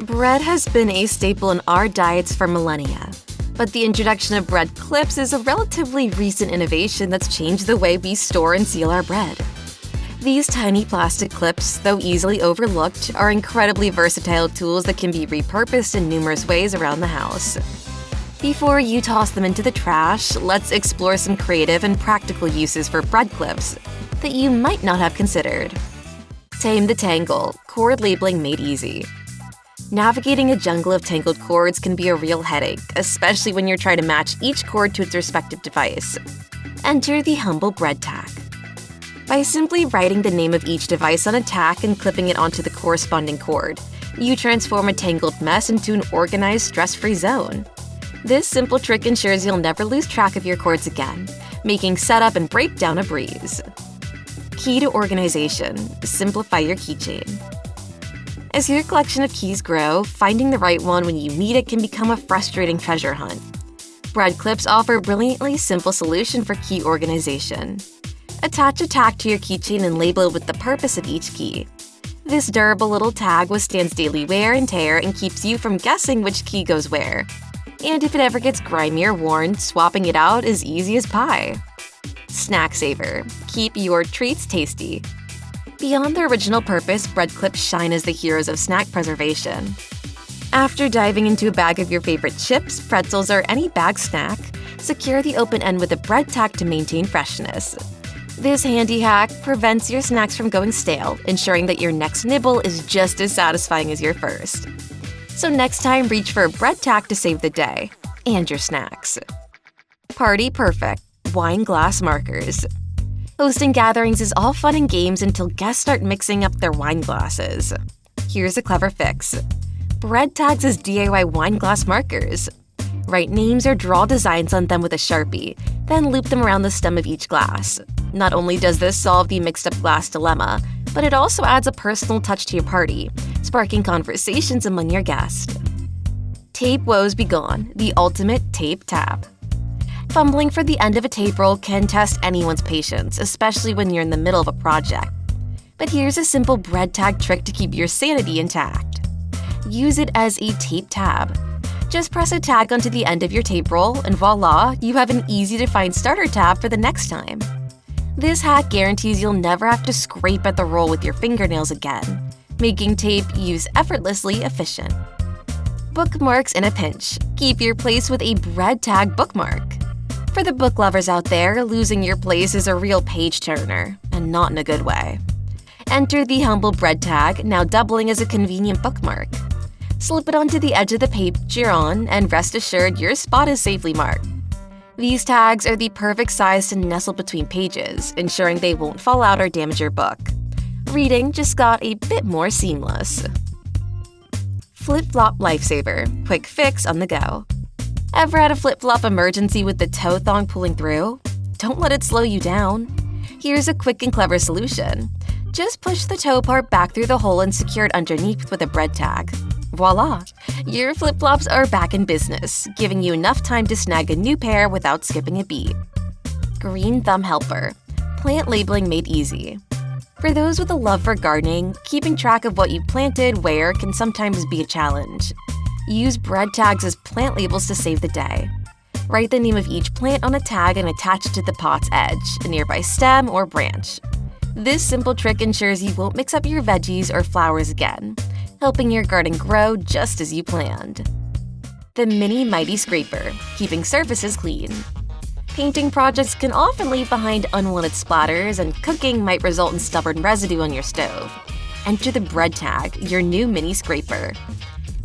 Bread has been a staple in our diets for millennia, but the introduction of bread clips is a relatively recent innovation that's changed the way we store and seal our bread. These tiny plastic clips, though easily overlooked, are incredibly versatile tools that can be repurposed in numerous ways around the house. Before you toss them into the trash, let's explore some creative and practical uses for bread clips that you might not have considered. Tame the Tangle, cord labeling made easy. Navigating a jungle of tangled cords can be a real headache, especially when you're trying to match each cord to its respective device. Enter the humble bread tag. By simply writing the name of each device on a tag and clipping it onto the corresponding cord, you transform a tangled mess into an organized, stress-free zone. This simple trick ensures you'll never lose track of your cords again, making setup and breakdown a breeze. Key to organization: simplify your keychain. As your collection of keys grow, finding the right one when you need it can become a frustrating treasure hunt. Bread clips offer a brilliantly simple solution for key organization. Attach a tag to your keychain and label it with the purpose of each key. This durable little tag withstands daily wear and tear and keeps you from guessing which key goes where. And if it ever gets grimy or worn, swapping it out is easy as pie. Snack saver: keep your treats tasty. Beyond their original purpose, bread clips shine as the heroes of snack preservation. After diving into a bag of your favorite chips, pretzels, or any bag snack, secure the open end with a bread tag to maintain freshness. This handy hack prevents your snacks from going stale, ensuring that your next nibble is just as satisfying as your first. So next time, reach for a bread tag to save the day and your snacks. Party Perfect wine glass markers. Hosting gatherings is all fun and games until guests start mixing up their wine glasses. Here's a clever fix. Bread tags as DIY wine glass markers. Write names or draw designs on them with a Sharpie, then loop them around the stem of each glass. Not only does this solve the mixed-up glass dilemma, but it also adds a personal touch to your party, sparking conversations among your guests. Tape Woes Be Gone, the ultimate tape tab. Fumbling for the end of a tape roll can test anyone's patience, especially when you're in the middle of a project. But here's a simple bread tag trick to keep your sanity intact. Use it as a tape tab. Just press a tag onto the end of your tape roll, and voila, you have an easy-to-find starter tab for the next time. This hack guarantees you'll never have to scrape at the roll with your fingernails again, making tape use effortlessly efficient. Bookmarks in a pinch. Keep your place with a bread tag bookmark. For the book lovers out there, losing your place is a real page-turner, and not in a good way. Enter the humble bread tag, now doubling as a convenient bookmark. Slip it onto the edge of the page you're on, and rest assured your spot is safely marked. These tags are the perfect size to nestle between pages, ensuring they won't fall out or damage your book. Reading just got a bit more seamless. Flip-flop Lifesaver, quick fix on the go. Ever had a flip-flop emergency with the toe thong pulling through? Don't let it slow you down. Here's a quick and clever solution. Just push the toe part back through the hole and secure it underneath with a bread tag. Voila! Your flip-flops are back in business, giving you enough time to snag a new pair without skipping a beat. Green Thumb Helper, plant labeling made easy. For those with a love for gardening, keeping track of what you planted where can sometimes be a challenge. Use bread tags as plant labels to save the day. Write the name of each plant on a tag and attach it to the pot's edge, a nearby stem or branch. This simple trick ensures you won't mix up your veggies or flowers again, helping your garden grow just as you planned. The Mini Mighty Scraper, keeping surfaces clean. Painting projects can often leave behind unwanted splatters, and cooking might result in stubborn residue on your stove. Enter the bread tag, your new mini scraper.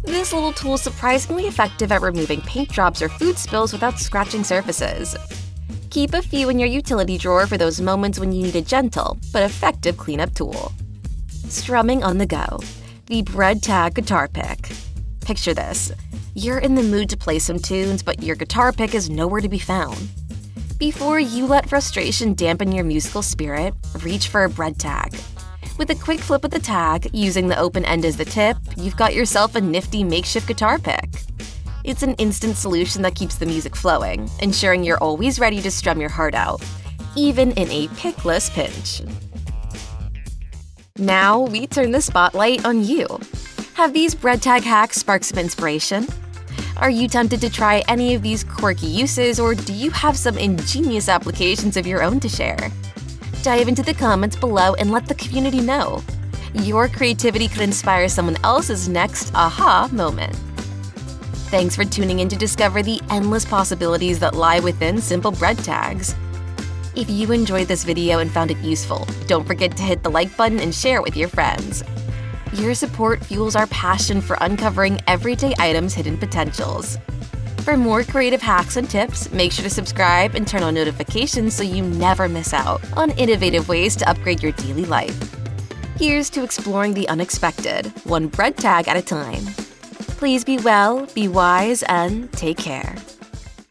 This little tool is surprisingly effective at removing paint drops or food spills without scratching surfaces. Keep a few in your utility drawer for those moments when you need a gentle but effective cleanup tool. Strumming on the go, the bread tag guitar pick. Picture this. You're in the mood to play some tunes, but your guitar pick is nowhere to be found. Before you let frustration dampen your musical spirit, reach for a bread tag. With a quick flip of the tag, using the open end as the tip, you've got yourself a nifty makeshift guitar pick. It's an instant solution that keeps the music flowing, ensuring you're always ready to strum your heart out, even in a pickless pinch. Now we turn the spotlight on you. Have these bread tag hacks sparked some inspiration? Are you tempted to try any of these quirky uses, or do you have some ingenious applications of your own to share? Dive into the comments below and let the community know. Your creativity could inspire someone else's next aha moment. Thanks for tuning in to discover the endless possibilities that lie within simple bread tags. If you enjoyed this video and found it useful, don't forget to hit the like button and share it with your friends. Your support fuels our passion for uncovering everyday items' hidden potentials. For more creative hacks and tips, make sure to subscribe and turn on notifications so you never miss out on innovative ways to upgrade your daily life. Here's to exploring the unexpected, one bread tag at a time. Please be well, be wise, and take care.